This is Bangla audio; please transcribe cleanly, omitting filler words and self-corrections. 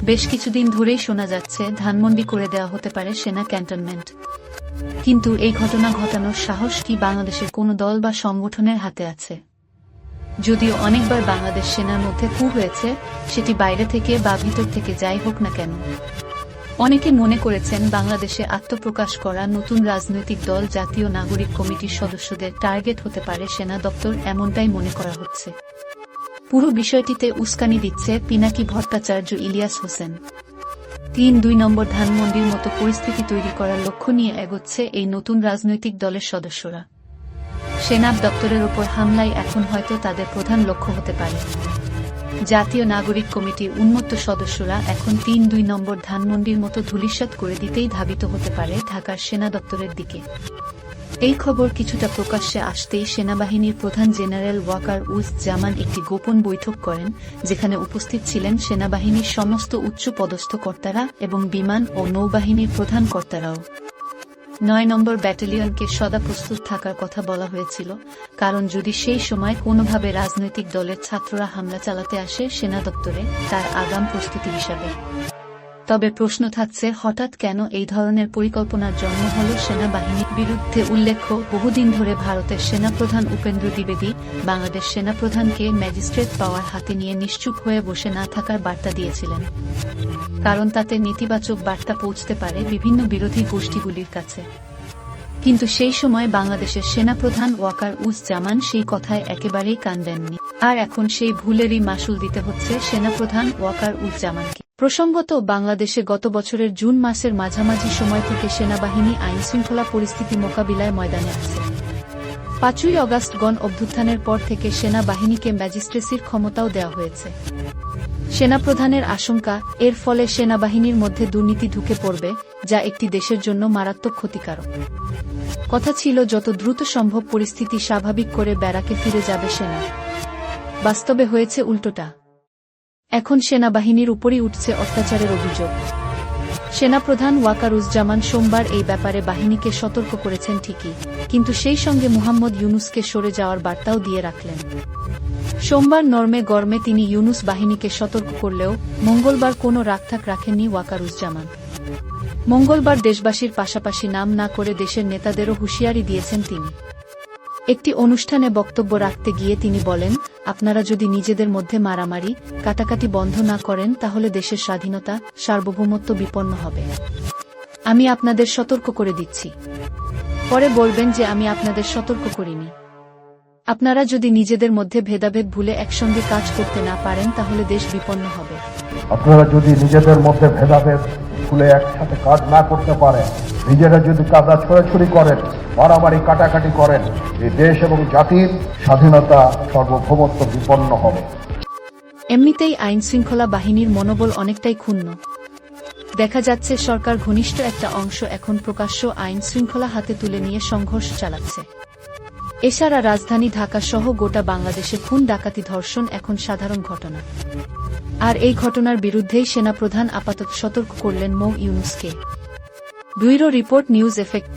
বেশ কিছুদিন ধরেই শোনা যাচ্ছে ধানমন্ডি করে দেওয়া হতে পারে সেনা ক্যান্টনমেন্ট। কিন্তু এই ঘটনা ঘটানোর সাহস কি বাংলাদেশের কোনো দল বা সংগঠনের হাতে আছে? যদিও অনেকবার বাংলাদেশ সেনার মধ্যে কূপ হয়েছে, সেটি বাইরে থেকে বা ভিতর থেকে যাই হোক না কেন। অনেকে মনে করেছেন বাংলাদেশে আত্মপ্রকাশ করা নতুন রাজনৈতিক দল জাতীয় নাগরিক কমিটির সদস্যদের টার্গেট হতে পারে সেনা দপ্তর, এমনটাই মনে করা হচ্ছে। পুরো বিষয়টিতে উস্কানি দিচ্ছে পিনাকি ভট্টাচার্য, ইলিয়াস হোসেন। ৩-২ নম্বর ধানমন্ডির মতো পরিস্থিতি তৈরি করার লক্ষ্য নিয়ে এগোচ্ছে এই নতুন রাজনৈতিক দলের সদস্যরা। সেনা দপ্তরের ওপর হামলাই এখন হয়তো তাদের প্রধান লক্ষ্য হতে পারে। জাতীয় নাগরিক কমিটির উন্মত্ত সদস্যরা এখন ৩-২ নম্বর ধানমন্ডির মতো ধূলিসাৎ করে দিতেই ধাবিত হতে পারে ঢাকার সেনা দপ্তরের দিকে। এই খবর কিছুটা প্রকাশ্যে আসতেই সেনাবাহিনীর প্রধান জেনারেল ওয়াকার উজ জামান একটি গোপন বৈঠক করেন, যেখানে উপস্থিত ছিলেন সেনাবাহিনীর সমস্ত উচ্চ পদস্থ কর্তারা এবং বিমান ও নৌবাহিনীর প্রধান কর্তারাও। ৯ নম্বর ব্যাটালিয়নকে সদা প্রস্তুত থাকার কথা বলা হয়েছিল, কারণ যদি সেই সময় কোনোভাবে রাজনৈতিক দলের ছাত্ররা হামলা চালাতে আসে সেনা দপ্তরে, তার আগাম প্রস্তুতি হিসাবে। তবে প্রশ্ন থাকছে, হঠাৎ কেন এই ধরনের পরিকল্পনার জন্ম হল সেনাবাহিনীর বিরুদ্ধে? উল্লেখ্য, বহুদিন ধরে ভারতের সেনাপ্রধান উপেন্দ্র দ্বিবেদী বাংলাদেশ সেনাপ্রধানকে ম্যাজিস্ট্রেট পাওয়ার হাতে নিয়ে নিশ্চুপ হয়ে বসে না থাকার বার্তা দিয়েছিলেন, কারণ তাতে নেতিবাচক বার্তা পৌঁছতে পারে বিভিন্ন বিরোধী গোষ্ঠীগুলির কাছে। কিন্তু সেই সময় বাংলাদেশের সেনাপ্রধান ওয়াকার উজ জামান সেই কথায় একেবারেই কান দেননি, আর এখন সেই ভুলেরই মাসুল দিতে হচ্ছে সেনাপ্রধান ওয়াকার উজ জামানকে। প্রসঙ্গত, বাংলাদেশে গত বছরের জুন মাসের মাঝামাঝি সময় থেকে সেনাবাহিনী আইনশৃঙ্খলা পরিস্থিতি মোকাবিলায় ময়দানে আছে। ৫ই অগাস্ট গণ অভ্যুত্থানের পর থেকে সেনাবাহিনীকে ম্যাজিস্ট্রেসির ক্ষমতাও দেওয়া হয়েছে। সেনাপ্রধানের আশঙ্কা, এর ফলে সেনাবাহিনীর মধ্যে দুর্নীতি ঢুকে পড়বে, যা একটি দেশের জন্য মারাত্মক ক্ষতিকারক। কথা ছিল যত দ্রুত সম্ভব পরিস্থিতি স্বাভাবিক করে ব্যারাকে ফিরে যাবে সেনা। বাস্তবে হয়েছে উল্টোটা। এখন সেনাবাহিনীর উপরই উঠছে অত্যাচারের অভিযোগ। সেনাপ্রধান ওয়াকারুজ্জামান সোমবার এই ব্যাপারে বাহিনীকে সতর্ক করেছেন ঠিকই, কিন্তু সেই সঙ্গে মুহাম্মদ ইউনুসকে সরে যাওয়ার বার্তাও দিয়ে রাখলেন। সোমবার নরমে গরমে তিনি ইউনুস বাহিনীকে সতর্ক করলেও মঙ্গলবার কোনো রাখথাক রাখেননি ওয়াকারুজ্জামান। মঙ্গলবার দেশবাসীর পাশাপাশি নাম না করে দেশের নেতাদেরও হুঁশিয়ারি দিয়েছেন তিনি। একটি অনুষ্ঠানে বক্তব্য রাখতে গিয়ে তিনি বলেন, আপনারা যদি নিজেদের মধ্যে মারামারি কাটাকাটি বন্ধ না করেন তাহলে দেশের স্বাধীনতা, সার্বভৌমত্ব বিপন্ন হবে। আমি আপনাদের সতর্ক করে দিচ্ছি। পরে বলবেন যে আমি আপনাদের সতর্ক করিনি। আপনারা যদি নিজেদের মধ্যে ভেদাভেদ ভুলে একসঙ্গে কাজ করতে না পারেন তাহলে দেশ বিপন্ন হবে। আপনারা যদি নিজেদের মধ্যে ভেদাভেদ ভুলে একসাথে কাজ না করতে পারেন, নিজেরা যদি কাদা ছড়াছড়ি করেন, মারামারি কাটাকাটি করেন, এই দেশ এবং জাতির স্বাধীনতা, সার্বভৌমত্ব বিপন্ন হবে। এমনিতেই আইন শৃঙ্খলা বাহিনীর মনোবল অনেকটাই ক্ষুণ্ণ। দেখা যাচ্ছে সরকার ঘনিষ্ঠ একটা অংশ এখন প্রকাশ্য আইন শৃঙ্খলা হাতে তুলে নিয়ে সংঘর্ষ চালাচ্ছে। এছাড়া রাজধানী ঢাকা সহ গোটা বাংলাদেশে খুন, ডাকাতি, ধর্ষণ এখন সাধারণ ঘটনা। আর এই ঘটনার বিরুদ্ধেই সেনাপ্রধান আপাতত সতর্ক করলেন মো ইউনুসকে। Bureau report, news effect.